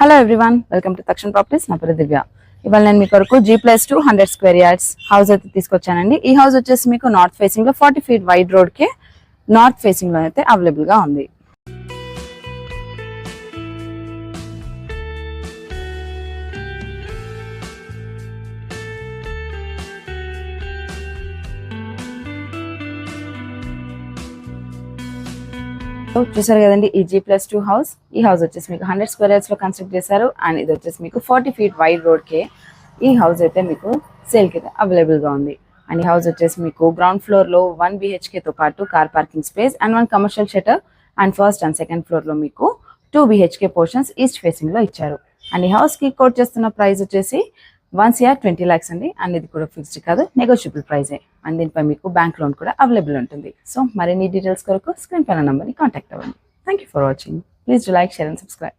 Hello everyone, welcome to తక్షణ properties. నా పేరు దివ్య. ఇవాళ నేను మీ కొరకు G+2 100 స్క్వేర్ యార్డ్స్ హౌస్ అయితే తీసుకొచ్చానండి. ఈ హౌస్ వచ్చేసి మీకు నార్త్ ఫేసింగ్ లో 40 ఫీట్ వైడ్ రోడ్ కి నార్త్ ఫేసింగ్ లో అయితే అవైలబుల్ గా ఉంది. చూసారు కదండి, ఈ G+2 హౌస్. ఈ హౌస్ వచ్చేసి మీకు 100 స్క్వేర్ యార్డ్స్ లో కన్స్ట్రక్ట్ చేశారు. అండ్ ఇది వచ్చేసి మీకు 40 ఫీట్ వైడ్ రోడ్ కి ఈ హౌస్ అయితే మీకు సేల్ కి అయితే అవైలబుల్ గా ఉంది. అండ్ ఈ హౌస్ వచ్చేసి మీకు గ్రౌండ్ ఫ్లోర్ లో 1 BHK తో పాటు car parking space and 1 commercial shutter and first and second floor లో మీకు 2 BHK పోర్షన్స్ ఈస్ట్ ఫేసింగ్ లో ఇచ్చారు. అండ్ ఈ హౌస్ కి కోట్ చేస్తున్న ప్రైస్ వచ్చేసి 1,20 lakhs అండి. అండ్ ఇది కూడా ఫిక్స్డ్ కాదు, నెగోషియబుల్ ప్రైజే. అండ్ దీనిపై మీకు బ్యాంక్ లోన్ కూడా అవైలబుల్ ఉంటుంది. సో మరిన్ని డీటెయిల్స్ కొరకు స్క్రీన్ పైన నంబర్ని కాంటాక్ట్ అవ్వండి. Thank you for watching. Please do like, share and subscribe.